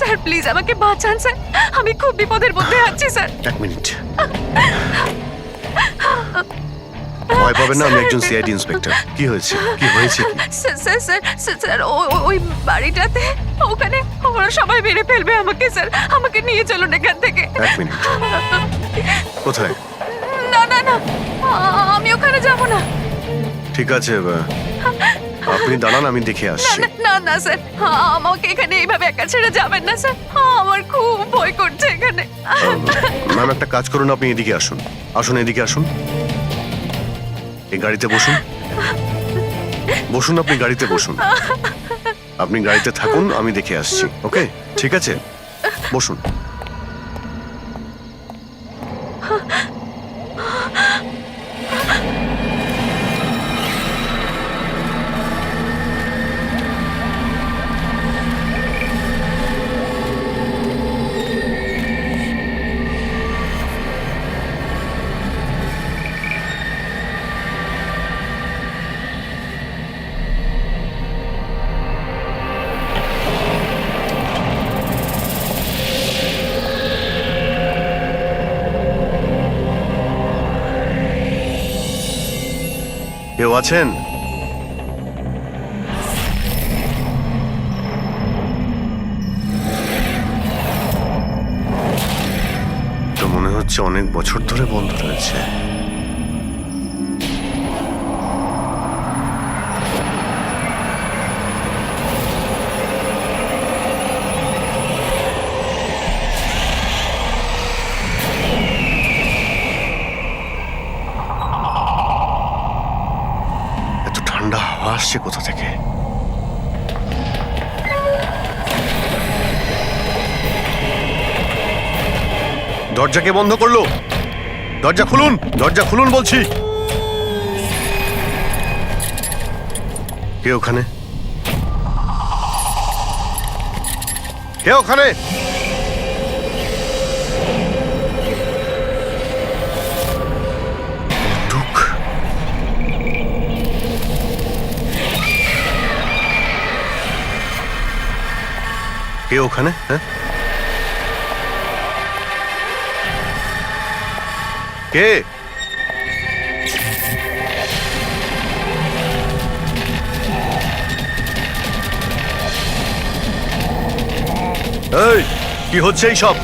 Sir please আমাকে বাঁচান sir, আমি খুব বিপদের মধ্যে আছি স্যার। এক মিনিট, ভয় পাবেন না, আমি একজন সিআইডি ইন্সপেক্টর। কি হয়েছে, কি হয়েছে? Sir sir sir sir sir ওই বাড়িটাতে ওখানে ওরা সবাই মেরে ফেলবে আমাকে স্যার, আমাকে নিয়ে চলুন এখান থেকে। এক মিনিট, কোথায়? না না না, আমি ওখানে যাব না। ঠিক আছে, আপনি দাঁড়ান, আমি দেখে আসছি। না না স্যার, আমাকে এখানে এইভাবে একা ছেড়ে যাবেন না স্যার, আমার খুব ভয় করছে এখানে। ম্যাম একটা কাজ করুন, আপনি এদিকে আসুন, আসুন এদিকে আসুন, এই গাড়িতে বসুন, বসুন, আপনি গাড়িতে বসুন, আপনি গাড়িতে থাকুন, আমি দেখে আসছি। ওকে, ঠিক আছে, বসুন। কেউ আছেন? তো মনে হচ্ছে অনেক বছর ধরে বন্ধ রয়েছে। ঠান্ডা হাওয়া আসছে কোথা থেকে? দরজা কে বন্ধ করলো? দরজা খুলুন, দরজা খুলুন বলছি। কে ওখানে? কে ওখানে? কে ওখানে? হ্যাঁ, কে? এই কি হচ্ছে এই সব?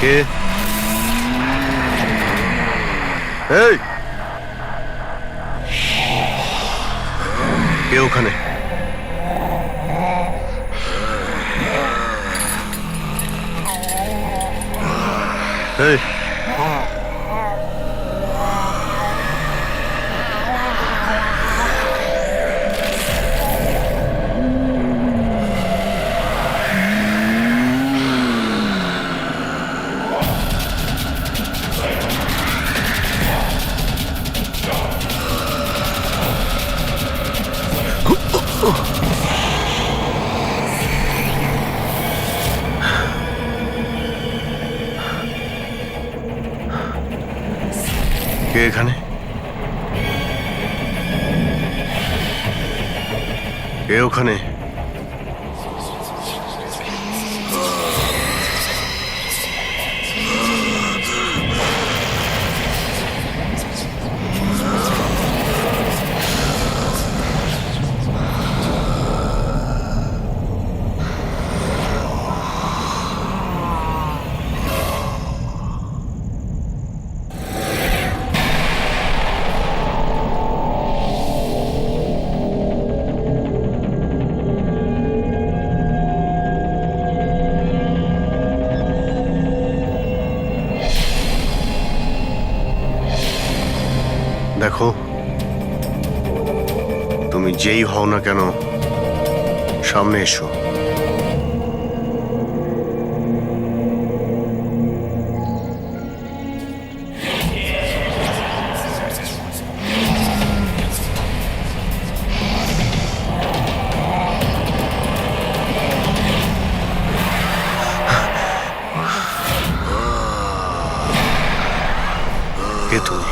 কে? এই কে ওখানে? এই কে এখানে? কে ওখানে? দেখো, তুমি যেই হও না কেন, সামনে এসো। কে তুমি?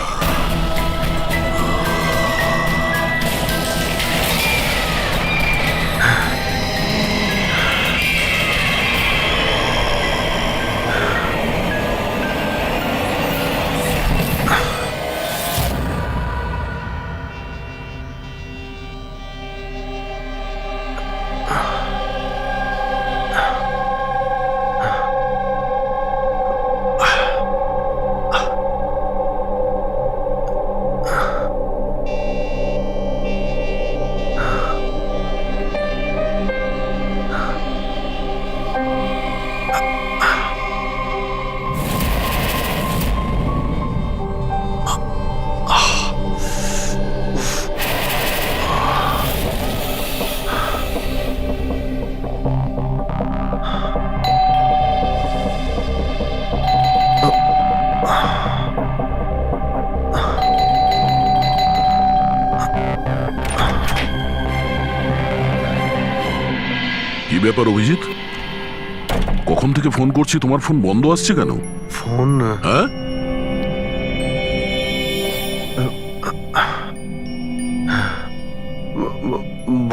কি ব্যাপার অভিজিৎ? কখন থেকে ফোন করছি, তোমার ফোন বন্ধ আসছে কেন? ফোন হ্যাঁ,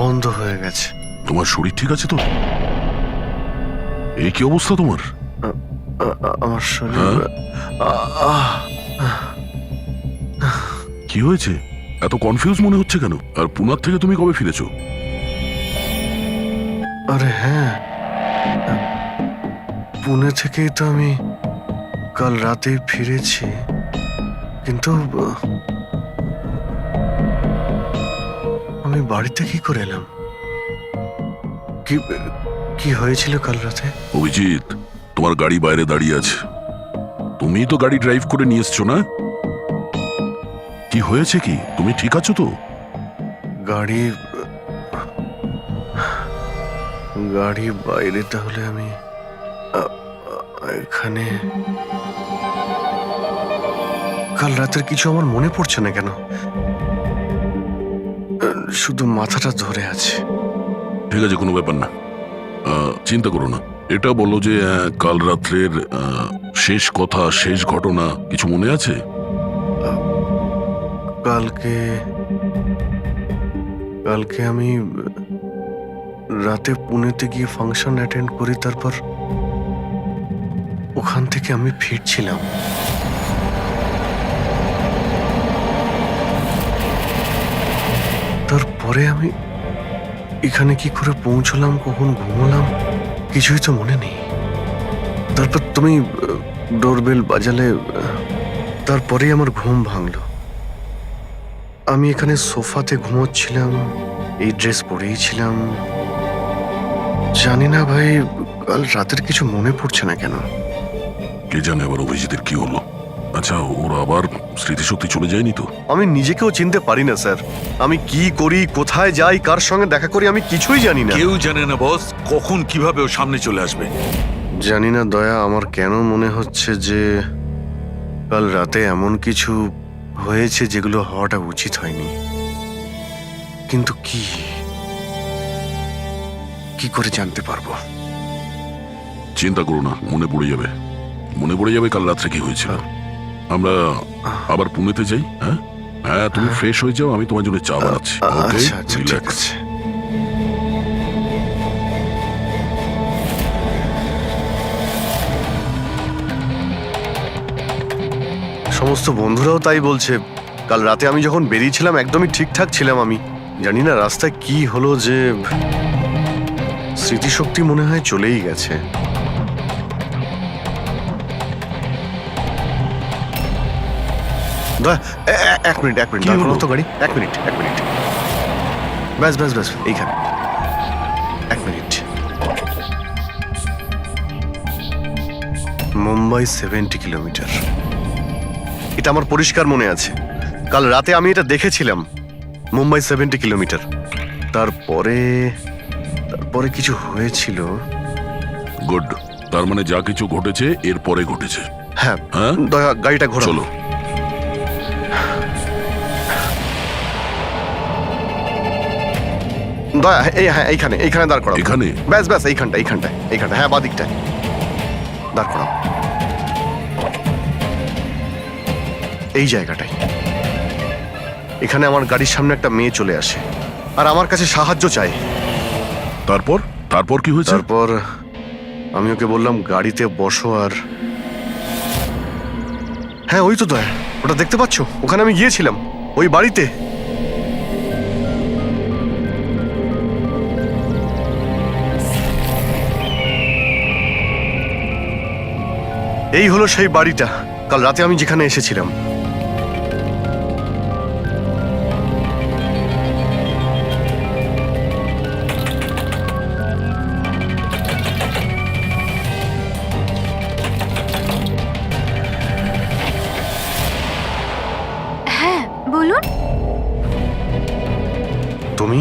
বন্ধ হয়ে গেছে। তোমার শরীর ঠিক আছে তো? এই কি অবস্থা তোমার? আমার শরীর কি হয়েছে? এত কনফিউজ মনে হচ্ছে কেন? আর পুনার থেকে তুমি কবে ফিরেছো? আরে হ্যাঁ, পুনে থেকেই তো আমি কাল রাতেই ফিরেছি, কিন্তু আমি বাড়িতে কি করে এলাম? কি কি হয়েছিল কাল রাতে? অভিজিৎ, তোমার গাড়ি বাইরে দাঁড়িয়ে আছে, তুমিই তো গাড়ি ড্রাইভ করে নিয়ে এসছো না? কি হয়েছে কি? তুমি ঠিক আছো তো? গাড়ি গাড়ি বাইরে, তাহলে আমি এখানে? কাল রাতের কিছু আমার মনে পড়ছে না কেন, শুধু মাথাটা ধরে আছে। ঠিক আছে, কোনো ব্যাপার না, চিন্তা করো না। এটা বলো যে কাল রাত্রের শেষ কথা, শেষ ঘটনা কিছু মনে আছে? কালকে কালকে আমি রাতে পুনেতে গিয়ে ফাংশন অ্যাটেন্ড করি, তারপর ওখান থেকে আমি ফিরছিলাম। তারপরে আমি এখানে কি করে পৌঁছলাম, কখন ঘুমোলাম, কিছুই তো মনে নেই। তারপর তুমি ডোরবেল বাজালে, তারপরেই আমার ঘুম ভাঙলো। আমি এখানে সোফাতে ঘুমোচ্ছিলাম, এই ড্রেস পরেই ছিলাম। জানি না ভাই, কাল রাতের কিছু মনে পড়ছে না কেন। কে জানে আবার অভিজিতের কি হলো। আচ্ছা, ওর আবার স্মৃতিশক্তি চলে যায়নি তো? আমি নিজেকেও চিনতে পারি না স্যার। আমি কি করি, কোথায় যাই, কার সঙ্গে দেখা করি, আমি কিছুই জানি না। কেউ জানে না বস, কখন কিভাবে ও সামনে চলে আসবে। জানি না দয়া, আমার কেন মনে হচ্ছে যে কাল রাতে এমন কিছু হয়েছে যেগুলো হওয়াটা উচিত হয়নি। কিন্তু কি করে জানতে পারবো? চিন্তা করো না, মনে পড়ে যাবে, মনে পড়ে যাবে কাল রাত্রে কি হয়েছিল। আমরা আবার পুনেতে যাই। হ্যাঁ হ্যাঁ, তুমি ফ্রেশ হয়ে যাও, আমি তোমার জন্য চা বানাচ্ছি। ওকে, আচ্ছা আচ্ছা, ঠিক রিল্যাক্স। আছে। সমস্ত বন্ধুরাও তাই বলছে। কাল রাতে আমি যখন বেরিয়েছিলাম একদমই ঠিকঠাক ছিলাম। আমি জানি না রাস্তায় কি হলো যে স্মৃতিশক্তি মনে হয় চলেই গেছে। এক মিনিট দাঁড় করাও তো গাড়ি। এক মিনিট ব্যাস এইখানে। এক মিনিট। মুম্বাই 70 কিলোমিটার, এটা আমার পরিষ্কার মনে আছে। কাল রাতে আমি এটা দেখেছিলাম, মুম্বাই 70 কিলোমিটার। তারপরে কিছু হয়েছিল। গুড, তার মানে যা কিছু ঘটেছে এরপরে ঘটেছে। হ্যাঁ, হ্যাঁ, দয়া গাড়িটা ঘোরাও। চলো। দয়া এইখানে দাঁড় করাও। এখানে? ব্যাস এইখানটায়। হ্যাঁ, বাদিকটায় দাঁড় করাও। এই জায়গাটাই। এখানে আমার গাড়ির সামনে একটা মেয়ে চলে আসে আর আমার কাছে সাহায্য চায়। তারপর তারপর কি হয়েছে? তারপর আমি ওকে বললাম গাড়িতে বসো, আর হ্যাঁ ওই তো দয়া, ওটা দেখতে পাচ্ছ? ওখানে আমি গিয়েছিলাম, ওই বাড়িতে। এই হলো সেই বাড়িটা কাল রাতে আমি যেখানে এসেছিলাম। হ্যাঁ বলুন। তুমি?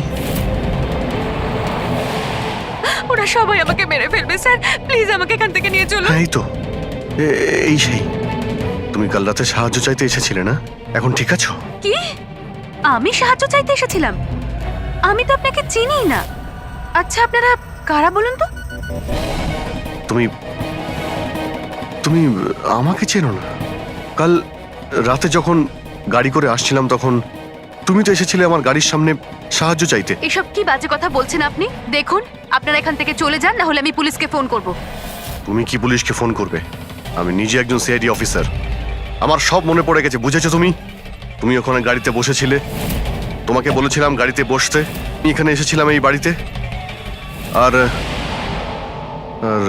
ওরা সবাই আমাকে মেরে ফেলবে স্যার, প্লিজ আমাকে এখান থেকে নিয়ে চলুন। হ্যাঁ এই তো, এই সেই। তুমি কাল রাতে সাহায্য চাইতে এসেছিলে না? এখন ঠিক আছো? কি? আমি সাহায্য চাইতে এসেছিলাম? আমি তো আপনাকে চিনি না। আচ্ছা আপনারা কারা বলুন তো? তুমি তুমি আমাকে চেনো না? কাল রাতে যখন গাড়ি করে আসছিলাম তখন তুমি তো এসেছিলে আমার গাড়ির সামনে সাহায্য চাইতে। এসব কি বাজে কথা বলছেন আপনি? দেখুন আপনারা এখান থেকে চলে যান, না হলে আমি পুলিশকে ফোন করব। তুমি কি পুলিশকে ফোন করবে? আমি নিজে একজন সিআইডি অফিসার, আমার সব মনে পড়ে গেছে। বুঝেছো তুমি? তুমি ওখানে গাড়িতে বসেছিলে, তোমাকে বলেছিলাম গাড়িতে বসতে। আমি এখানে এসেছিলাম এই বাড়িতে, আর আর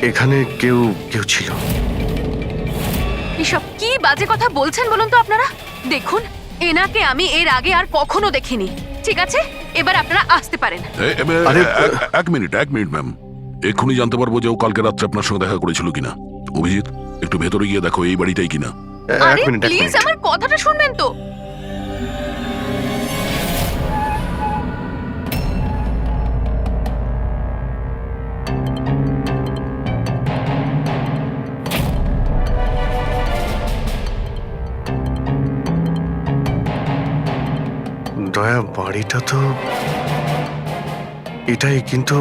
এখানে কেউ কেউ ছিল। এসব কি বাজে কথা বলছেন বলুন তো আপনারা? দেখুন এনাকে আমি এর আগে আর কখনো দেখিনি। ঠিক আছে, এবার আপনারা আসতে পারেন। এক মিনিট ম্যাম, এক্ষুনি জানতে পারবো যে ও কালকে রাত্রে আপনার সঙ্গে দেখা করেছিল কিনা। অভিজিৎ, একটু ভেতরে গিয়ে দেখো এই বাড়িটাই কিনা। এক আরে মিনিট, এক প্লিজ মিনিট। আমার কথাটা শুনবেন তো। দয়া, বাড়িটা তো এটাই, কিন্তু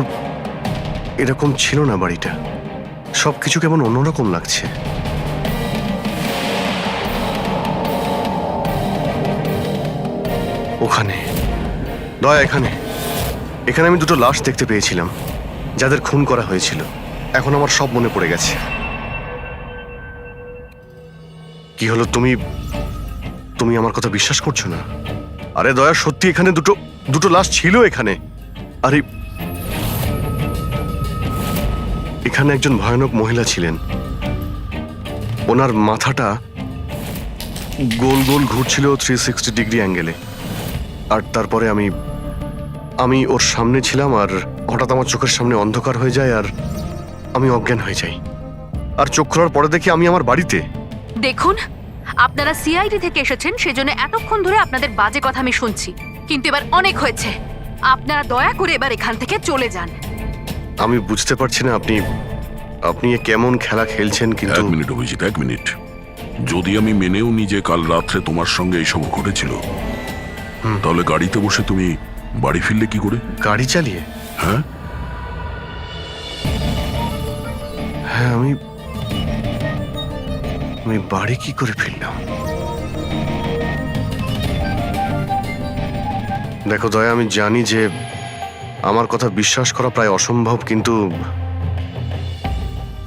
এরকম ছিল না বাড়িটা। সবকিছু কেমন অন্যরকম লাগছে। ওখানে দয়া, এখানে এখানে আমি দুটো লাশ দেখতে পেয়েছিলাম, যাদের খুন করা হয়েছিল। এখন আমার সব মনে পড়ে গেছে। কি হলো, তুমি তুমি আমার কথা বিশ্বাস করছো না? আরে দয়া, সত্যি এখানে দুটো লাশ ছিল এখানে। আরে এখানে একজন ভয়ানক মহিলা ছিলেন, ওনার মাথাটা গোল গোল ঘুরছিল 360 ডিগ্রি অ্যাঙ্গেলে। আর তারপরে আমি ওর সামনে ছিলাম, আর হঠাৎ আমার চোখের সামনে অন্ধকার হয়ে যায়, আর আমি অজ্ঞান হয়ে যাই। আর চোখ খোলার পরে দেখি আমি আমার বাড়িতে। দেখুন আপনারা সিআইডি থেকে এসেছেন, সেজন্য এতক্ষণ ধরে আপনাদের বাজে কথা আমি শুনছি, কিন্তু এবার অনেক হয়েছে। আপনারা দয়া করে এবার এখান থেকে চলে যান। আমি বুঝতে পারছি না আপনি এ কেমন খেলা খেলছেন, কিন্তু এক মিনিট অভিজিৎ, এক মিনিট। যদি আমি মেনেও নি যে কাল রাত্রে তোমার সঙ্গে এইসব ঘটেছিল, তাহলে গাড়িতে বসে তুমি বাড়ি ফিরলে কি করে? গাড়ি চালিয়ে? হ্যাঁ, হ্যাঁ, আমি বাড়ি কি করে ফিরলাম? দেখো দয়া, আমি জানি যে আমার কথা বিশ্বাস করা প্রায় অসম্ভব, কিন্তু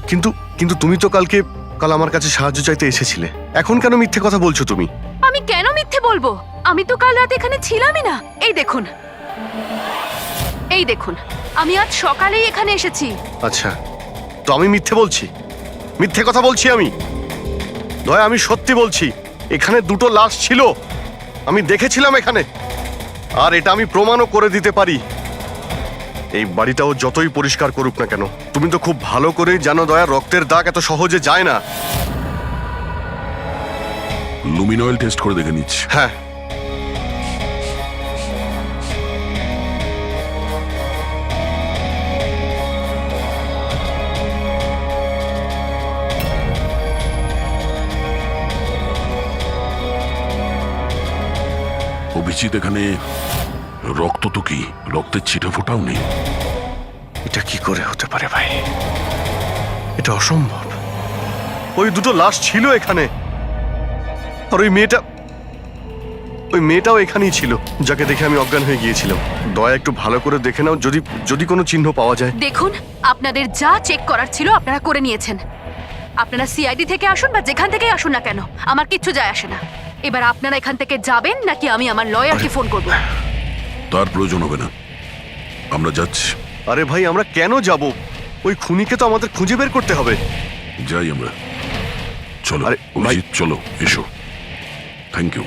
কিন্তু কিন্তু তুমি তো কাল আমার কাছে সাহায্য চাইতে এসেছিলে। এখন কেন মিথ্যে কথা বলছো তুমি? আমি কেন মিথ্যে বলবো? আমি তো কাল রাতে এখানে ছিলামই না। এই দেখুন, এই দেখুন, আমি আজ সকালেই এখানে এসেছি। আচ্ছা, তো আমি মিথ্যে বলছি? মিথ্যে কথা বলছি আমি? দয়া, আমি সত্যি বলছি, এখানে দুটো লাশ ছিল, আমি দেখেছিলাম এখানে, আর এটা আমি প্রমাণও করে দিতে পারি। এই বাড়িটাও যতই পরিষ্কার করুক না কেন, তুমি তো খুব ভালো করেই জানো দয়া, রক্তের দাগ এত সহজে যায় না। লুমিনয়েল টেস্ট করে দেখে নিচ্ছি। হ্যাঁ, অভিজিৎ, এখানে রক্ত তো কি, রক্তের ছিটে ফোটাও নেই। এটা কি করে হতে পারে ভাই? এটা অসম্ভব। ওই দুটো লাশ ছিল এখানে। আর ওই মেয়েটাও এখানেই ছিল, যাকে দেখে আমি অজ্ঞান হয়ে গিয়েছিলাম। দয়া একটু ভালো করে দেখে নাও, যদি যদি কোনো চিহ্ন পাওয়া যায়। দেখুন, আপনাদের যা চেক করার ছিল আপনারা করে নিয়েছেন। আপনারা সিআইডি থেকে আসুন বা যেখান থেকেই আসুন না কেন, আমার কিচ্ছু যায় আসে না। এবার আপনারা এখান থেকে যাবেন নাকি আমি আমার লয়ারকে ফোন করব? তার প্রয়োজন হবে না, আমরা যাচ্ছি। আরে ভাই, আমরা কেন যাব? ওই খুনিকে তো আমাদের খুঁজে বের করতে হবে। যাই আমরা, চলো। আরে, ভাই। অভিজিৎ, চলো, এসো। Thank you.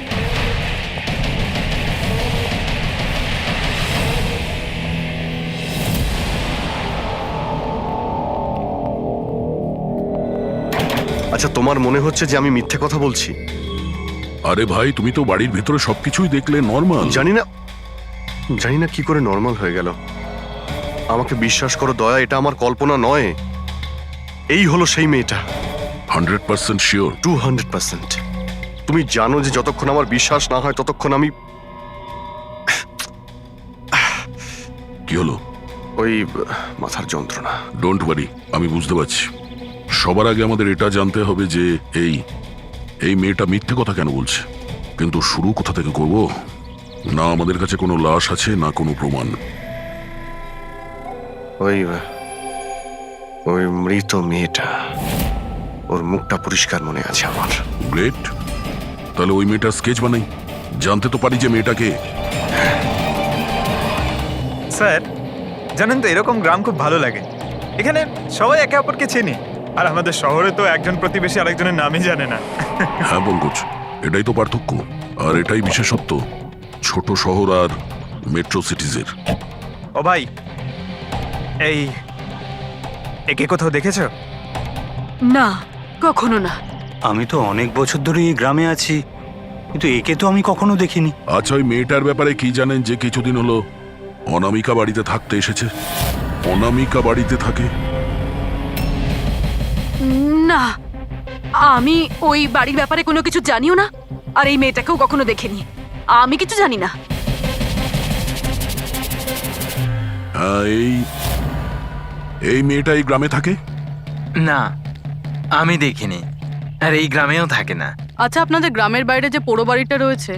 আচ্ছা, তোমার মনে হচ্ছে যে আমি মিথ্যে কথা বলছি? আরে ভাই, তুমি তো বাড়ির ভেতরে সবকিছুই দেখলে, নর্মাল। জানি না কি করে নর্মাল হয়ে গেল। আমাকে বিশ্বাস করো দয়া, এটা আমার কল্পনা নয়। এই হলো সেই মেয়েটা। 100% শিওর? 200%। তুমি জানো যে যতক্ষণ আমার বিশ্বাস না হয় ততক্ষণ আমি কি হলো? ওই মাথার যন্ত্রণা। ডোন্ট ওয়ারি, আমি বুঝতে পারছি। সবার আগে আমাদের এটা জানতে হবে যে এই মেয়েটা মিথ্যে কথা কেন বলছে। কিন্তু শুরু কোথা থেকে করব? না আমাদের কাছে কোনো লাশ আছে, না কোনো প্রমাণ। ওই মৃত মেয়েটা, ওর মুখটা পরিষ্কার মনে আছে আমার। গ্রেট, তাহলে ওই মেয়েটার স্কেচ বানাই, জানতে তো পারি যে মেয়েটাকে। স্যার, জানেন তো এরকম গ্রাম খুব ভালো লাগে। এখানে সবাই একে অপরকে চেনে, আর আমাদের শহরে তো একজন প্রতিবেশী আরেকজনের নামই জানে না। হ্যাঁ পঙ্কজ, এটাই তো পার্থক্য, আর এটাই বিশেষত্ব ছোট শহর আর মেট্রো সিটিজের। ও ভাই, একে কোথাও দেখেছো? না, কখনো না। আমি তো অনেক বছর ধরে এই গ্রামে আছি, কিন্তু একে তো আমি কখনো দেখিনি। আচ্ছা, ওই মেয়েটার ব্যাপারে কি জানেন যে কিছুদিন হলো অনামিকা বাড়িতে থাকতে এসেছে? অনামিকা বাড়িতে থাকে? না, আমি ওই বাড়ির ব্যাপারে কোনো কিছু জানিও না, আর এই মেয়েটাকেও কখনো দেখিনি। আমি কিছু জানি না। হ্যাঁ, এই মেয়েটা এই গ্রামে থাকে? না, আমি দেখিনি, আর এই গ্রামেও থাকে না। আচ্ছা, আপনাদের গ্রামের বাইরে যে পোড়ো বাড়িটা রয়েছে,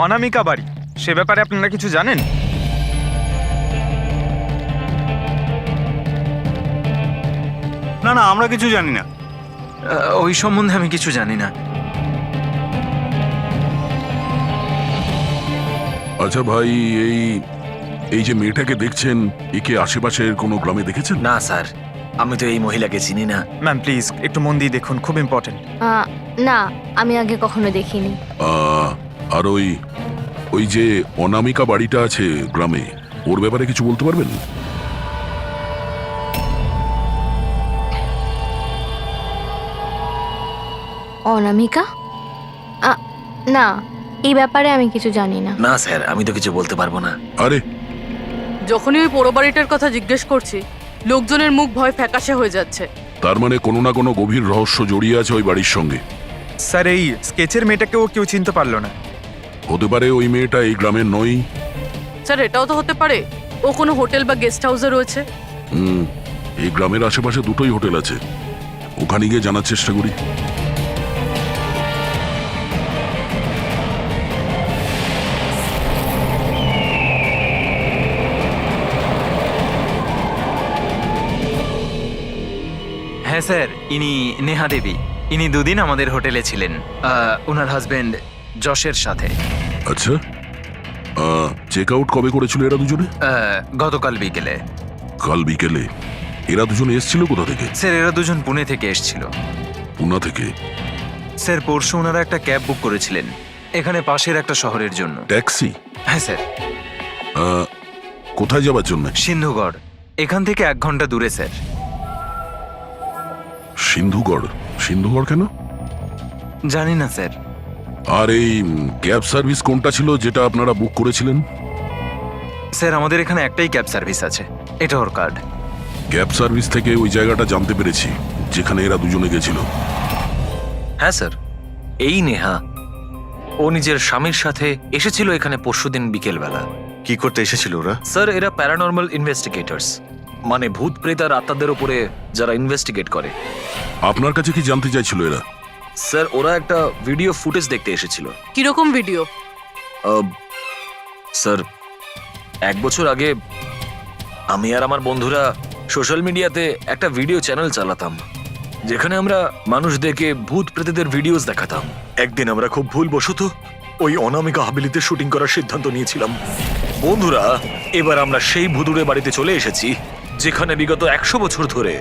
অনামিকা বাড়ি, সে ব্যাপারে আপনারা কিছু জানেন? না না, আমরা কিছু জানি না। ওই সম্বন্ধে আমি কিছু জানি না। আচ্ছা ভাই, এই যে মেয়েটাকে দেখছেন, একে আশেপাশের কোনো গ্রামে দেখেছেন? না স্যার, আমি তো এই মহিলাকে চিনি না। ম্যাম প্লিজ একটু মন দিয়ে দেখুন, খুব ইম্পর্টেন্ট। না, আমি আগে কখনো দেখিনি। আর ওই যে অনামিকা বাড়িটা আছে গ্রামে, ওর ব্যাপারে কিছু বলতে পারবেন? অনামিকা? না, এই ব্যাপারে আমি কিছু জানি না। না স্যার, আমি তো কিছু বলতে পারবো না। আরে, যখনই ওই পোড়ো বাড়িটার কথা জিজ্ঞেস করছি, লোকজনের মুখ ভয় ফ্যাকাশে হয়ে যাচ্ছে। তার মানে কোনো না কোনো গভীর রহস্য জড়িয়ে আছে ওই বাড়ির সঙ্গে। স্যার, এই স্কেচের মেয়েটাকেও কেউ চিনতে পারলো না। হতে পারে ওই মেয়েটা এই গ্রামের নয়। স্যার, এটাও তো হতে পারে ও কোনো হোটেল বা গেস্ট হাউসে রয়েছে। এই গ্রামের আশেপাশে দুটোই হোটেল আছে, ওখানে গিয়ে জানার চেষ্টা করি। হ্যাঁ স্যার, ইনি নেহা দেবী। ইনি দুদিন আমাদের হোটেলে ছিলেন, ওনার হাজবেন্ড যশের সাথে। আচ্ছা, চেক আউট কবে করেছিল এরা দুজনে? গতকাল বিকেলে। কাল বিকেলে? এরা দুজনে এসেছিল কোথা থেকে? স্যার, এরা দুজন পুনে থেকে এসেছিল। পুনা থেকে? স্যার, পরশু ওনারা একটা ক্যাব বুক করেছিলেন এখানে পাশের একটা শহরের জন্য। ট্যাক্সি? হ্যাঁ স্যার। কোথায় যাবার জন্য? সিন্ধুগড়, এখান থেকে 1 ঘন্টা দূরে স্যার। সিন্ধুগড়? সিন্ধুগড় কেন? জানি না স্যার। আর এই ক্যাব সার্ভিস কোনটা ছিল যেটা আপনারা বুক করেছিলেন? স্যার, আমাদের এখানে একটাই ক্যাব সার্ভিস আছে, এটা ওর কার্ড। ক্যাব সার্ভিস থেকে ওই জায়গাটা জানতে পেরেছি যেখানে এরা দুজনে গেছিল। হ্যাঁ স্যার, এই নেহা, ও নিজের স্বামীর সাথে এসেছিল এখানে পরশুদিন বিকেলবেলা। কি করতে এসেছিল ওরা? স্যার, এরা প্যারানর্মাল ইনভেস্টিগেটর্স, মানে ভূত প্রেত আর আত্মাদের উপরে যারা ইনভেস্টিগেট করে। আপনার কাছে কি জানতে চাইছিল এরা? স্যার ওরা একটা ভিডিও ফুটেজ দেখতে এসেছিল। কিরকম ভিডিও? স্যার 1 বছর আগে আমি আর আমার বন্ধুরা সোশ্যাল মিডিয়াতে একটা ভিডিও চ্যানেল চালাতাম, যেখানে আমরা মানুষদেরকে ভূত প্রেতেদের ভিডিওস দেখাতাম। একদিন আমরা খুব ভুলবশত ওই অনামিকা হাভেলিতে শুটিং করার সিদ্ধান্ত নিয়েছিলাম। বন্ধুরা, এবার আমরা সেই ভুতুড়ে বাড়িতে চলে এসেছি, যেখানে বিগত 100 বছর ধরে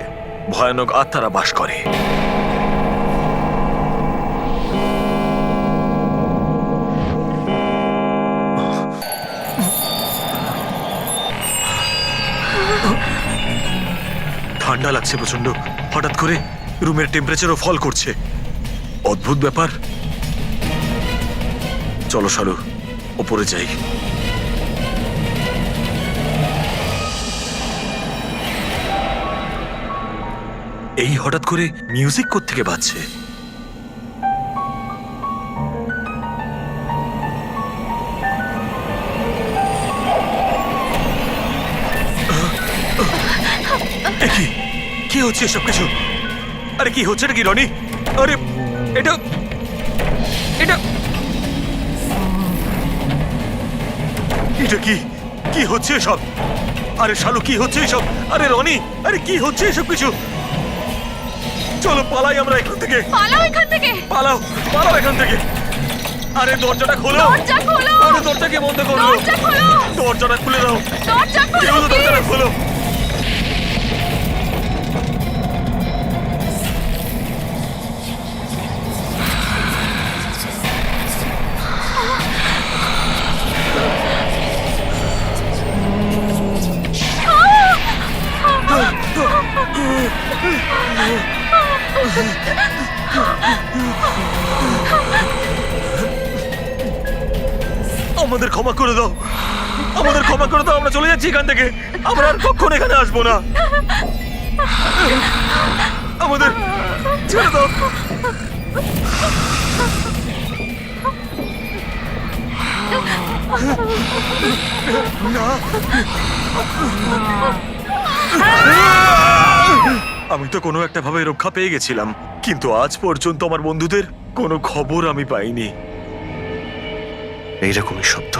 ভয়ানক আত্মারা বাস করে। ঠান্ডা লাগছে প্রচন্ড, হঠাৎ করে রুমের টেম্পারেচারও ফল করছে। অদ্ভুত ব্যাপার। চলো শালু, ওপরে যাই। এই হঠাৎ করে মিউজিক কোত্থেকে বাজছে? কি কি হচ্ছে এসব কিছু? আরে কি হচ্ছে নাকি রনি? আরে এটা এটা এটা কি কি হচ্ছে এসব? আরে শালু কি হচ্ছে এসব? আরে রনি, আরে কি হচ্ছে এসব কিছু? চলো পালাই আমরা এখান থেকে। পালাও এখান থেকে। পালাও, পালাও এখান থেকে। আরে দরজাটা খোলো। দরজা খোলো। আরে দরজাকে বন্ধ করো। দরজা খোলো। দরজাটা খুলে দাও। দরজা খোলো। কেউ দরজাটা খোলো। আমাদের ক্ষমা করে দাও, আমাদের ক্ষমা করে দাও। আমরা চলে যাচ্ছি এখান থেকে। আমরা আর কখনো এখানে আসবো না। আমাদের ছেড়ে দাও। আমি তো কোনো একটা ভাবে রক্ষা পেয়ে গেছিলাম, কিন্তু আজ পর্যন্ত আমার বন্ধুদের কোনো খবর আমি পাইনি। এইরকমই শব্দ,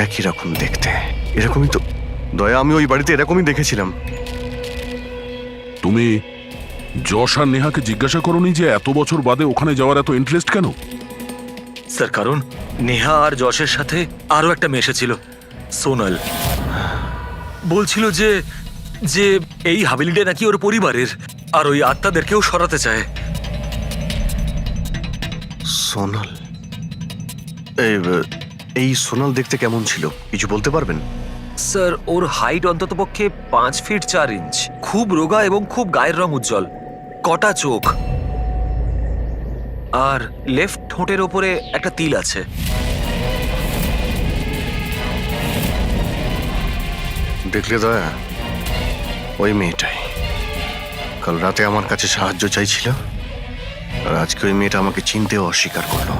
একই রকম দেখতে, এরকমই তো। দয়া, আমি ওই বাড়িতে এরকমই দেখেছিলাম। তুমি যশ আর নেহাকে জিজ্ঞাসা করোনি যে এত বছর বাদে ওখানে যাওয়ার এত ইন্টারেস্ট কেন? স্যার, কারণ নেহা আর যশের সাথে আরো একটা মেয়ে এসেছিল, সোনাল। বলছিল যে যে এই হাভেলিটা নাকি ওর পরিবারের, আর ওই আত্মাদেরকেও সরাতে চায়। সোনাল? এই সোনাল দেখতে কেমন ছিল, কিছু বলতে পারবেন? স্যার, ওর হাইট অন্ততপক্ষে 5 ফিট 4 ইঞ্চ, খুব রোগা এবং খুব গায়ের রং উজ্জ্বল, কটা চোখ, আর লেফট ঠোঁটের ওপরে একটা তিল আছে। দেখলে দয়া, ওই মেয়েটাই কাল রাতে আমার কাছে সাহায্য চাইছিল, আর আজকে ওই মেয়েটা আমাকে চিনতেও অস্বীকার করলো।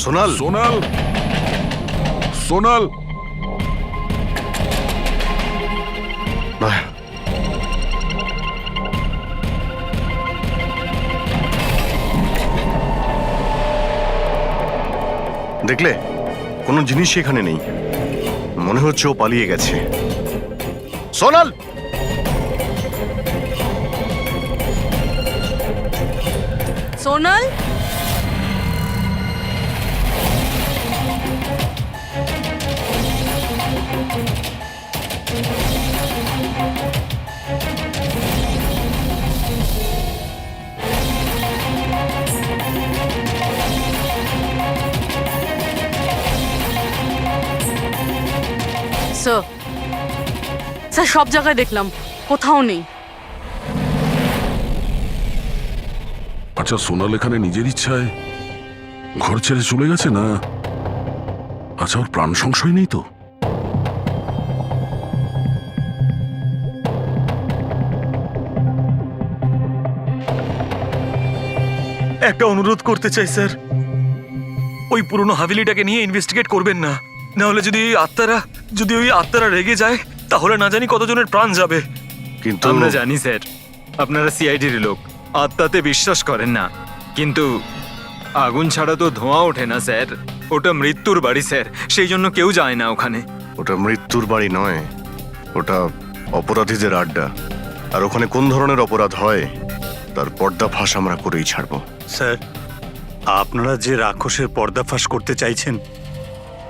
সোনাল, সোনাল, সোনাল। দয়া, দেখলে কোনো জিনিসই এখানে নেই, মনে হচ্ছে ও পালিয়ে গেছে। সোনাল, সোনাল, স্যার, স্যার সব জায়গায় দেখলাম, কোথাও নেই। আচ্ছা, সোনাল এখানে নিজের ইচ্ছায় ঘর ছেড়ে চলে গেছে না? আচ্ছা, ওর প্রাণ সংশয় নেই তো? একটা অনুরোধ করতে চাই স্যার, ওই পুরনো হাভেলিটাকে নিয়ে ইনভেস্টিগেট করবেন না। না হলে যদি ওই আত্মারা রেগে যায়, তাহলে না জানি কতজনের প্রাণ যাবে। কিন্তু আমরা জানি স্যার, আপনারা সিআইডির লোক, আত্মাতে বিশ্বাস করেন না, কিন্তু আগুন ছাড়া তো ধোঁয়া ওঠে না স্যার। ওটা মৃত্যুর বাড়ি স্যার, সেই জন্য কেউ যায় না ওখানে। ওটা মৃত্যুর বাড়ি নয়, ওটা অপরাধীদের আড্ডা। আর ওখানে কোন ধরনের অপরাধ হয় তার পর্দাফাঁস আমরা করেই ছাড়বো। স্যার, আপনারা যে রাক্ষসের পর্দাফাঁস করতে চাইছেন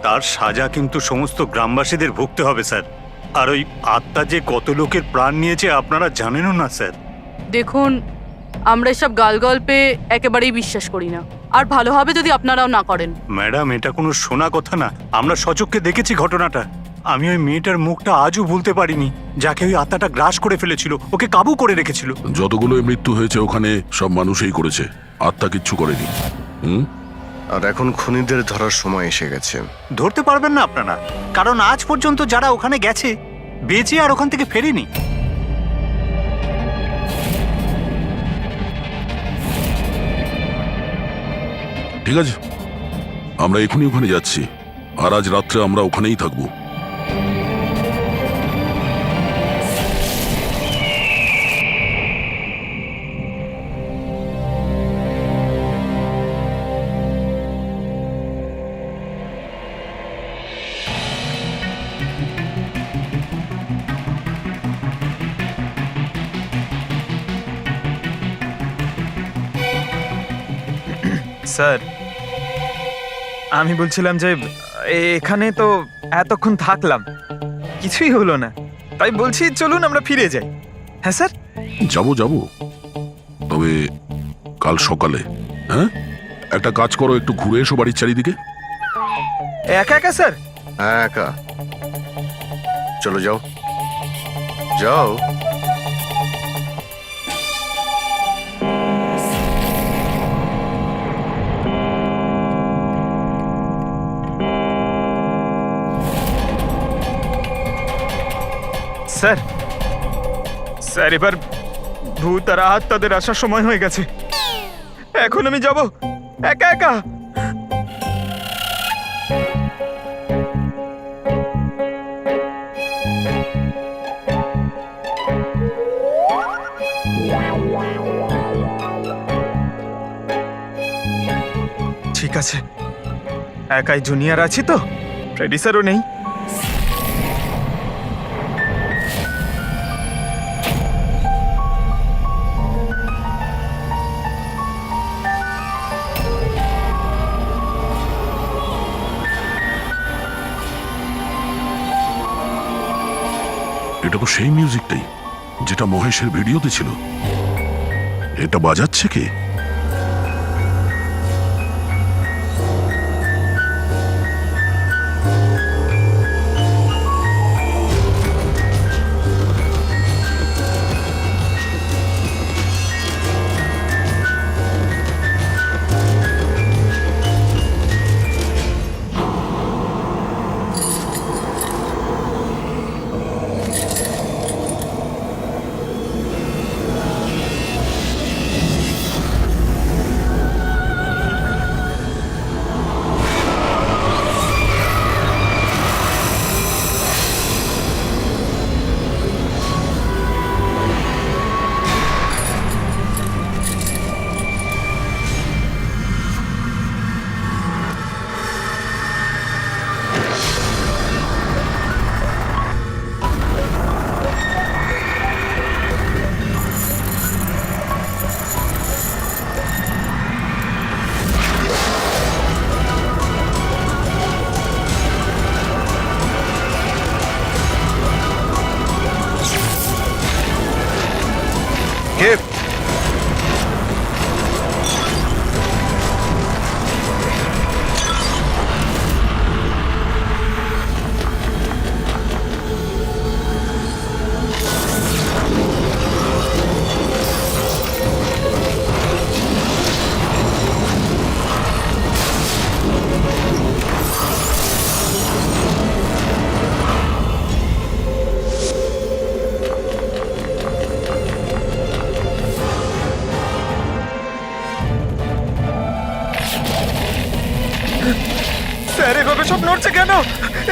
তার সাজা কিন্তু সমস্ত গ্রামবাসীদের ভুগতে হবে স্যার। আর ওই আত্মা যে কত লোকের প্রাণ নিয়েছে আপনারা জানেনও না স্যার। দেখুন, আমরা এসব গালগল্পে একেবারেই বিশ্বাস করি না, আর ভালো হবে যদি আপনারাও না করেন। ম্যাডাম, এটা কোনো শোনা কথা না, আমরা সচক্ষে দেখেছি ঘটনাটা। আমি ওই মেয়েটার মুখটা আজও ভুলতে পারিনি, যাকে ওই আত্মাটা গ্রাস করে ফেলেছিল, ওকে কাবু করে রেখেছিল। যতগুলো মৃত্যু হয়েছে ওখানে সব মানুষই করেছে, আত্মা কিচ্ছু করেনি। আর এখন খুনিদের ধরার সময় এসে গেছে। ধরতে পারবেন না আপনারা, কারণ আজ পর্যন্ত যারা ওখানে গেছে বেঁচে আর ওখান থেকে ফেরেনি। ঠিক আছে, আমরা এখনই ওখানে যাচ্ছি, আর আজ রাত্রে আমরা ওখানেই থাকবো। স্যার, আমি বলছিলাম যে এখানে তো এতক্ষণ থাকলাম, কিছুই হলো না, তাই বলছি চলুন আমরা ফিরে যাই। হ্যাঁ স্যার। যাবো, তবে কাল সকালে। হ্যাঁ, একটা কাজ করো, একটু ঘুরে এসো বাড়ির চারিদিকে। একা একা স্যার? হ্যাঁ, একা। চলো, যাও যাও। স্যার, স্যার এবার ভূত আর আত্মাদের আসার সময় হয়ে গেছে। এখন আমি যাব একা একা। ঠিক আছে, একাই জুনিয়র আছি তো, ফ্রেডি স্যারও নেই। এটা তো সেই মিউজিকটাই যেটা মহেশের ভিডিওতে ছিল। এটা বাজাচ্ছে কে?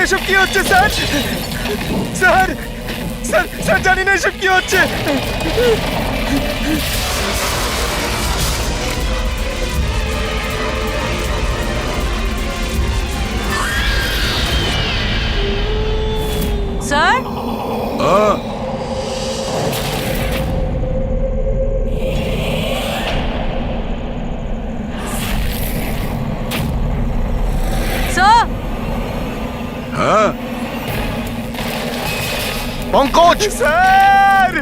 এসব কি হচ্ছে স্যার? স্যার স্যার স্যার জানি না এসব কি হচ্ছে। স্যার স্যার হ্যাঁ পঙ্কজ! স্যার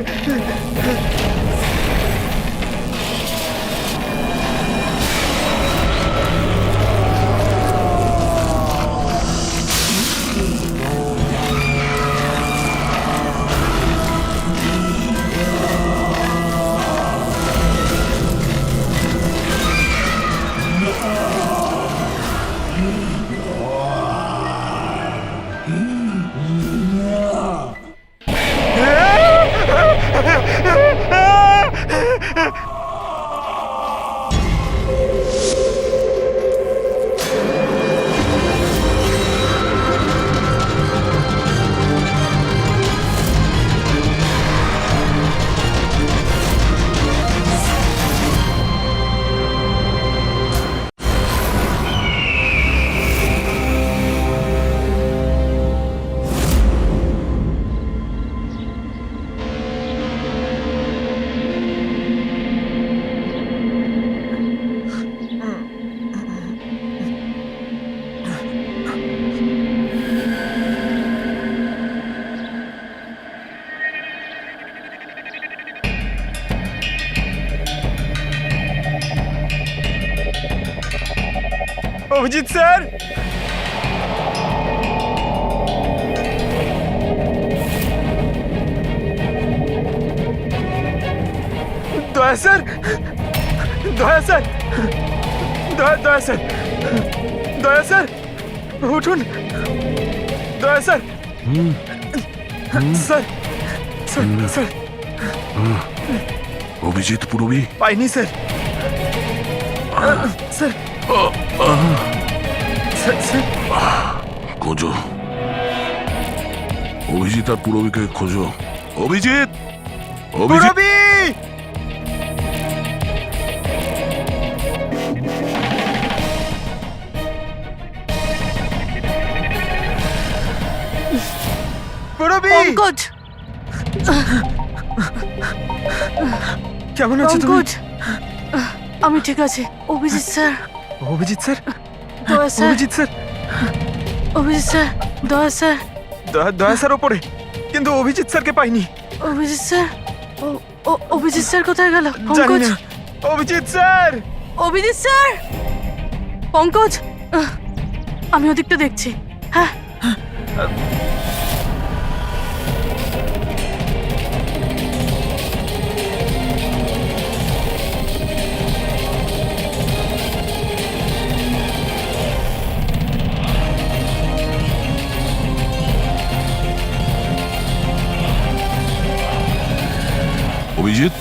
অভিজিৎ স্যার, দয়া স্যার, দয়া স্যার, দয়া স্যার, দয়া স্যার, উঠুন, দয়া sir, sir sir sir Abhijit Purabi পাইনি স্যার, স্যার স্যার স্যার খোঁজো, অভিজিৎ আর পুরবীকে খোঁজো। অভিজিৎ, অভিজিৎ, পুরবী! পুরবী! পঙ্কজ কেমন আছো তুমি? পঙ্কজ আমি ঠিক আছি। অভিজিৎ স্যার, অভিজিৎ স্যার, দয়া sir, Abhijit sir, Abhijit sir, দয়া স্যার, দয়া স্যার ওপরে, কিন্তু অভিজিৎ স্যারকে পাইনি। অভিজিৎ স্যার, অভিজিৎ স্যার কোথায় গেল? জানি পঙ্কজ, না। অভিজিৎ স্যার! অভিজিৎ স্যার, পঙ্কজ আমি ওদিকটা দেখছি। হ্যাঁ অভিজিৎ,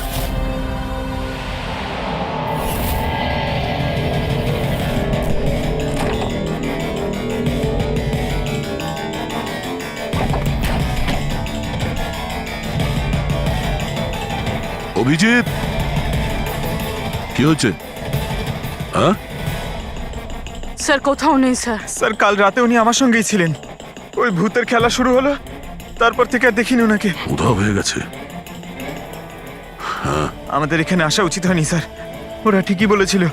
অভিজিৎ, কি হচ্ছে? হ্যাঁ, স্যার কোথাও নেই স্যার। স্যার কাল রাতে উনি আমার সঙ্গেই ছিলেন, ওই ভূতের খেলা শুরু হলো, তারপর থেকে আর দেখিনি ওনাকে। উধাও হয়ে গেছে। আমাদের এখানে আসা উচিত হয়নি স্যার, ওরা ঠিকই বলেছিল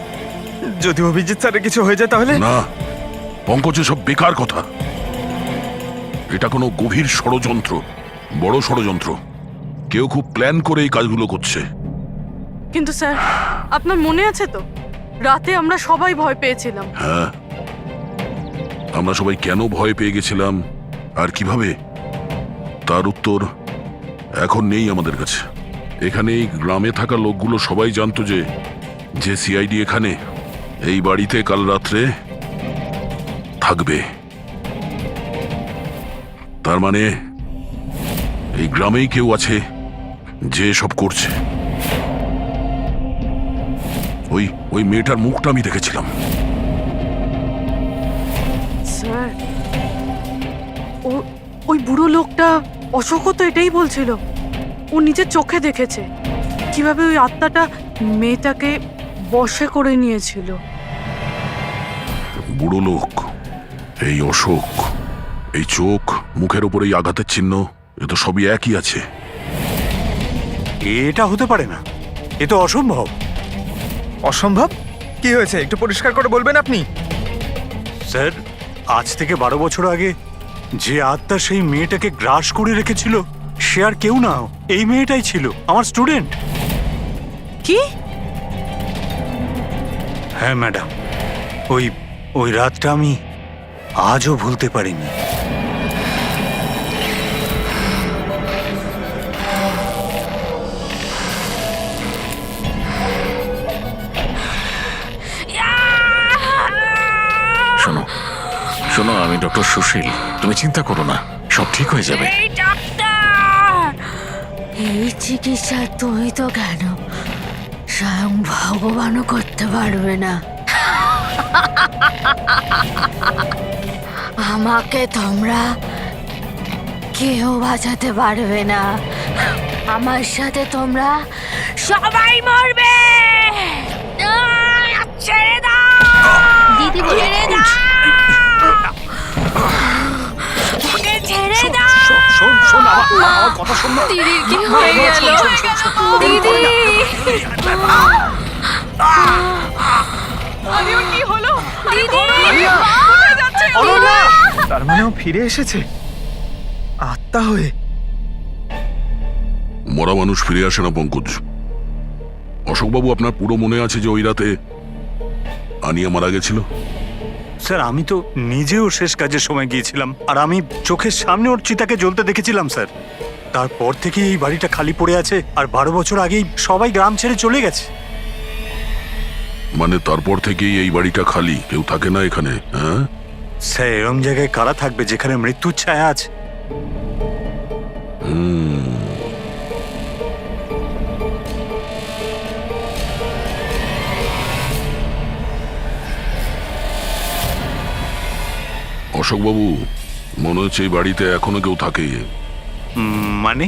যদি অভিজিৎ স্যারের কিছু হয়ে যায় তাহলে। না পঙ্কজ, সব বেকার কথা। এটা কোনো গভীর ষড়যন্ত্র, বড় ষড়যন্ত্র। কেউ খুব প্ল্যান করে এই কাজগুলো করছে। কিন্তু স্যার আপনার মনে আছে তো রাতে আমরা সবাই ভয় পেয়েছিলাম। হ্যাঁ, আমরা সবাই কেন ভয় পেয়ে গেছিলাম আর কিভাবে, তার উত্তর এখন নেই আমাদের কাছে। এখানে এই গ্রামে থাকা লোকগুলো সবাই জানতো যে সিআইডি এখানে এই বাড়িতে কাল রাত্রে থাকবে। তার মানে এই গ্রামেই কেউ আছে যে সব করছে। ওই মেয়েটার মুখটা আমি দেখেছিলাম। স্যার ওই বুড়ো লোকটা অশোকও তো এটাই বলছিল। ও নিজের চোখে দেখেছে কিভাবে ওই আত্মাটা মেয়েটাকে বশে করে নিয়েছিল। বুড়ো লোক, এই অশোক, এই চোখ, মুখের উপর এই আঘাতের চিহ্ন, এ তো সবই একই আছে। এটা হতে পারে না, এ তো অসম্ভব। অসম্ভব? কি হয়েছে একটু পরিষ্কার করে বলবেন আপনি? স্যার, আজ থেকে 12 বছর আগে যে আত্মা সেই মেয়েটাকে গ্রাস করে রেখেছিল সে আর কেউ না, এই মেয়েটাই ছিল, আমার স্টুডেন্ট। কি? হ্যাঁ ম্যাডাম, ওই রাতটা আমি আজও ভুলতে পারিনি। শোনো শোনো, আমি ডক্টর সুশীল, তুমি চিন্তা করো না, সব ঠিক হয়ে যাবে। এই চিকিৎসা তুমি তো কেন, স্বয়ং ভগবানও করতে পারবে না। আমাকে তোমরা কেউ বাঁচাতে পারবে না। আমার সাথে তোমরা সবাই মরবে। ছেড়ে দাও দিদি, ছেড়ে দাও, ওকে ছেড়ে দাও। শোন শোন, আমার কথা শোন না। দিদির কি হয়ে গেল? দিদি, আরে কি হলো? দিদি, তার মানে ও ফিরে এসেছে আত্মা হয়ে। মরা মানুষ ফিরে আসে না পঙ্কজ। অশোকবাবু, আপনার পুরো মনে আছে যে ওই রাতে আনিয়া মারা গেছিল? স্যার, আমি তো নিজেও শেষ কাজের সময় গিয়েছিলাম, আর আমি চোখের সামনে ওর চিতাকে জ্বলতে দেখেছিলাম স্যার। তারপর থেকে এই বাড়িটা খালি পড়ে আছে, আর 12 বছর আগেই সবাই গ্রাম ছেড়ে চলে গেছে। মানে তারপর থেকেই এই বাড়িটা খালি, কেউ থাকে না এখানে? হ্যাঁ স্যার, এরম জায়গায় কারা থাকবে যেখানে মৃত্যুর ছায়া আছে? অশোকবাবু, মনে হচ্ছে এই বাড়িতে এখনো কেউ থাকে। মানে?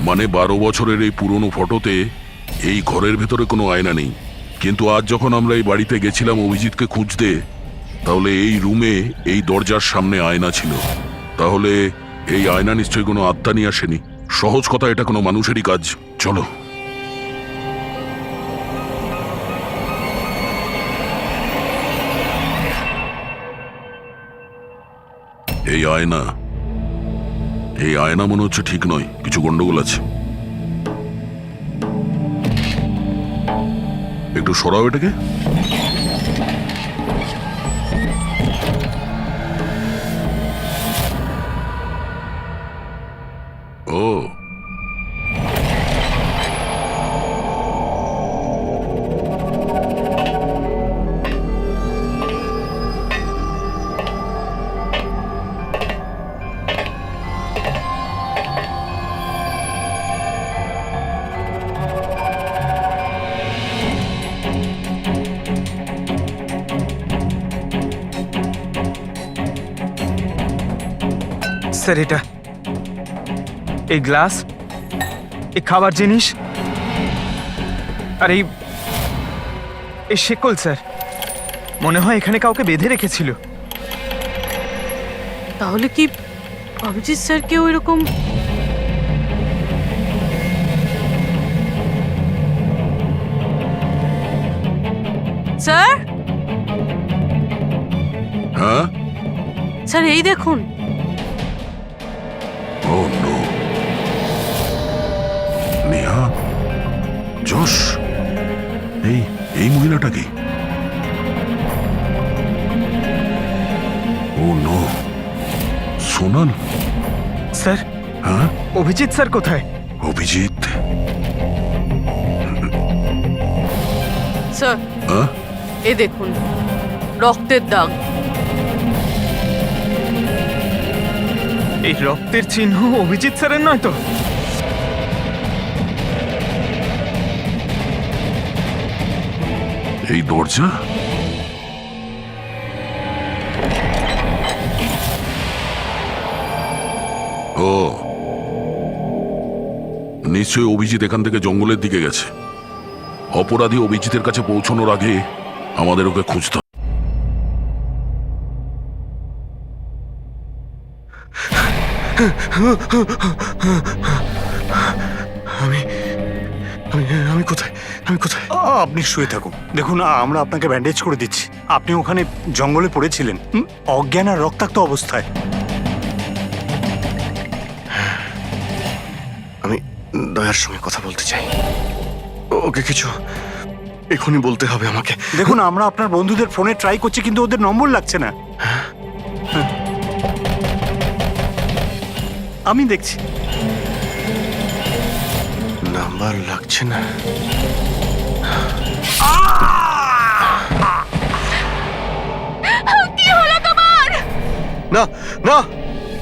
মানে 12 বছরের এই পুরনো ফটোতে এই ঘরের ভেতরে কোনো আয়না নেই, কিন্তু আজ যখন আমরা এই বাড়িতে গেছিলাম অভিজিৎকে খুঁজতে, তাহলে এই রুমে এই দরজার সামনে আয়না ছিল। তাহলে এই আয়না নিশ্চয়ই কোনো আত্মা নিয়ে আসেনি। সহজ কথা, এটা কোনো মানুষেরই কাজ। চলো। এই আয়না, এই আয়না মনে হচ্ছে ঠিক নয়, কিছু গন্ডগোল আছে। একটু সরাও এটাকে। ও, স্যার, এটা এই গ্লাস, এই খাবার জিনিস, আর এই শেকল স্যার, মনে হয় এখানে কাউকে বেঁধে রেখেছিল। তাহলে কি অভিজিৎ স্যার কেউ এরকম? স্যার, হ্যাঁ, স্যার এই দেখুন। ও নো, নেহা, যশ, এই মহিলাটা কি? ও নো, সোনাল। স্যার, হ্যাঁ, অভিজিৎ স্যার কোথায়? অভিজিৎ? স্যার, হ্যাঁ, এই দেখুন রক্তের দাগ। এই রক্তের চিহ্ন অভিজিৎ স্যারের নয় তো? এই দরজা, ও নিশ্চয়ই অভিজিৎ এখান থেকে জঙ্গলের দিকে গেছে। অপরাধী অভিজিতের কাছে পৌঁছানোর আগে আমাদের ওকে খুঁজতে হবে। আমি কোথায়? আমি কোথায়? আপনি শুয়ে থাকুন। দেখুন আমরা আপনাকে ব্যান্ডেজ করে দিচ্ছি। আপনি ওখানে জঙ্গলে পড়েছিলেন অজ্ঞান আর রক্তাক্ত অবস্থায়। আমি দয়ার সঙ্গে কথা বলতে চাই। ওকে কিছু এখনই বলতে হবে আমাকে। দেখুন আমরা আপনার বন্ধুদের ফোনে ট্রাই করছি কিন্তু ওদের নম্বর লাগছে না। আমি দেখছি নাম্বার লাগছে না। কি হলো তোমার? না না,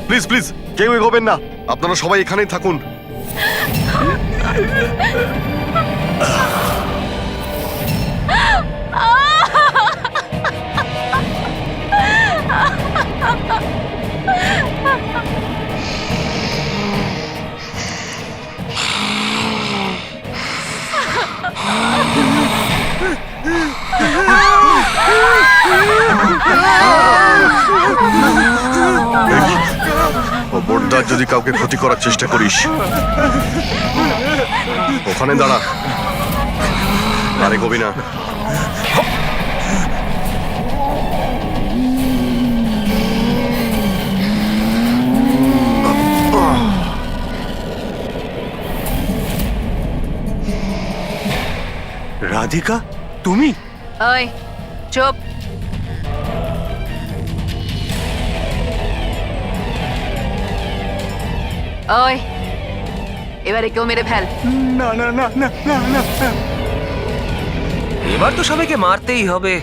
প্লিজ প্লিজ কেউ এগোবেন না। আপনারা সবাই এখানেই থাকুন। খবরদার যদি কাউকে ক্ষতি করার চেষ্টা করিস, ওখানে দাঁড়া, আরে গোবি না। রাধিকা তুমি? ওই চুপ। ওই এবারে কেউ মেরে ফেল। না না না না না না না। এবার তো সবাইকে মারতেই হবে।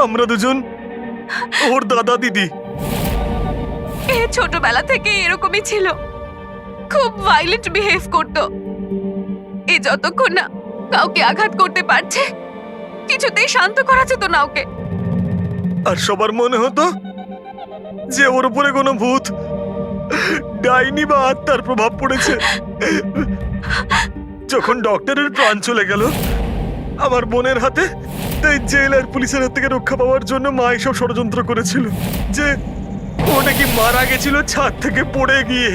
আমরা দুজন ওর দাদা দিদি। এ ছোটবেলা থেকে এরকমই ছিল, খুব ভাইলেন্ট বিহেভ করতো। এ যতক্ষণ না কাউকে আঘাত করতে পারছে কিছুতেই শান্ত করা যেত না ওকে। আর সবার মনে হতো যে ওর উপরে কোনো ভূত, ডাইনি বা আত্মার প্রভাব পড়েছে। যখন ডক্টরের প্রাণ চলে গেল আমার বোনের হাতে, তাই জেল আর পুলিশের হাত থেকে রক্ষা পাওয়ার জন্য মা এসব ষড়যন্ত্র করেছিল যে ও নাকি মারা গেছিল ছাদ থেকে পড়ে গিয়ে।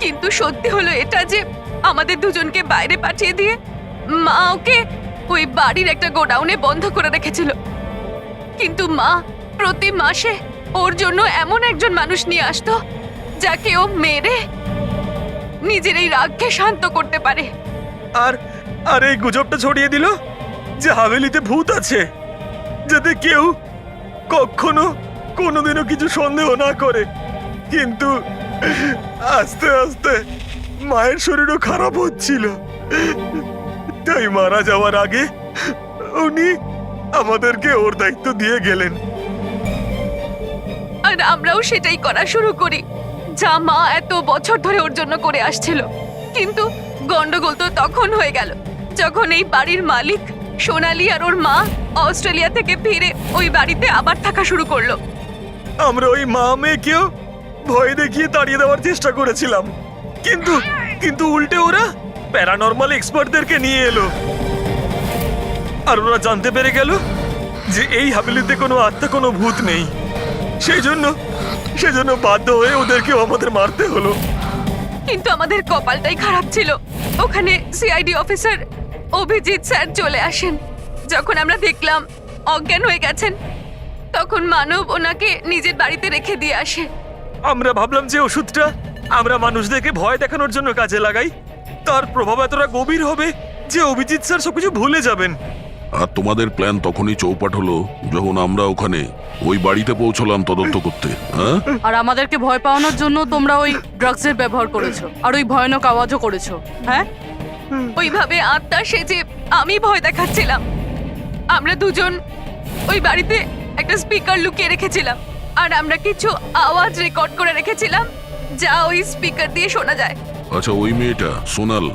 কিন্তু সত্যি হলো এটা যে আমাদের দুজনকে বাইরে পাঠিয়ে দিয়ে মা ওকে ওই বাড়ির একটা গোডাউনে বন্ধ করে রেখেছিল। কিন্তু মা প্রতি মাসে ওর জন্য এমন একজন মানুষ নিয়ে আসতো যাকে ও মেরে নিজের এই রাগকে শান্ত করতে পারে। আর আর এই গুজবটা ছড়িয়ে দিল যে হাভেলিতে ভূত আছে, যাতে কেউ কখনো কোনোদিনও কিছু সন্দেহ না করে। কিন্তু আস্তে আস্তে মায়ের শরীরও খারাপ হচ্ছিল, তাই মারা যাওয়ার আগে উনি আমাদেরকে ওর দায়িত্ব দিয়ে গেলেন। আর আমরাও সেটাই করা শুরু করি যা মা এত বছর ধরে ওর জন্য করে আসছিল। কিন্তু গন্ডগোল তো তখন হয়ে গেল যখন এই বাড়ির মালিক সোনালি আর ওর মা অস্ট্রেলিয়া থেকে ফিরে ওই বাড়িতে আবার থাকা শুরু করলো। আমরা ওই মা মেয়েকেও ভয় দেখিয়ে তাড়িয়ে দেওয়ার চেষ্টা করেছিলাম, কিন্তু কিন্তু উল্টে ওরা প্যারানর্মাল এক্সপার্টদেরকে নিয়ে এলো। আর ওরা জানতে পেরে গেল যে এই হাভেলিতে কোনো আত্মা, কোনো ভূত নেই। সেজন্য বাধ্য হয়ে ওদেরকেও আমাদের মারতে হলো। কিন্তু আমাদের কপালটাই খারাপ ছিল। ওখানে সিআইডি অফিসার অভিজিৎ স্যার চলে আসেন। যখন আমরা দেখলাম অজ্ঞান হয়ে গেছেন, তখন মানব ওনাকে নিজের বাড়িতে রেখে দিয়ে আসে। আমরা ভাবলাম যে ওষুধটা আমরা মানুষদেরকে ভয় দেখানোর জন্য কাজে লাগাই, তার প্রভাব এতটা গভীর হবে যে অভিজিৎ স্যার সবকিছু ভুলে যাবেন। আর তোমাদের প্ল্যান তখনই চৌপাট হলো যখন আমরা ওখানে ওই বাড়িতে পৌঁছলাম তদন্ত করতে। হ্যাঁ, আর আমাদেরকে ভয় পাওয়ানোর জন্য তোমরা ওই ড্রাগসের ব্যবহার করেছো আর ওই ভয়ানক আওয়াজও করেছো। হ্যাঁ, ওইভাবে আত্মা সেজে আমি ভয় দেখাচ্ছিলাম। আমরা দুজন ওই বাড়িতে একটা স্পিকার লুকিয়ে রেখেছিলাম আর আমরা কিছু আওয়াজ রেকর্ড করে রেখেছিলাম যা ওই স্পিকার দিয়ে শোনা যায়। আচ্ছা, ওই মেয়েটা সোনাল,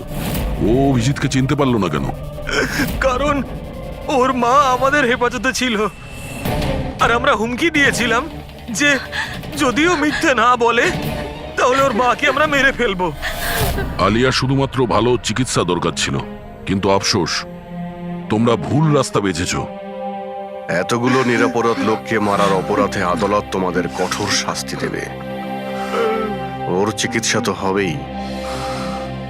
ও অভিজিৎকে চিনতে পারলো না কেন? কারণ ওর মা আমাদের হেফাজতে ছিল, আর আমরা হুমকি দিয়েছিলাম যে যদিও মিথ্যে না বলে তাহলে ওর মাকে আমরা মেরে ফেলবো। আলিয়া শুধুমাত্র ভালো চিকিৎসা দরকার ছিল, কিন্তু আফসোস তোমরা ভুল রাস্তা বেছেছো। এতগুলো নিরাপরাধ লোককে মারার অপরাধে আদালত তোমাদের কঠোর শাস্তি দেবে। ওর চিকিৎসা তো হবেই,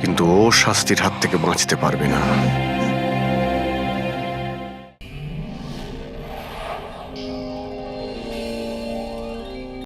কিন্তু ও শাস্তির হাত থেকে বাঁচতে পারবে না।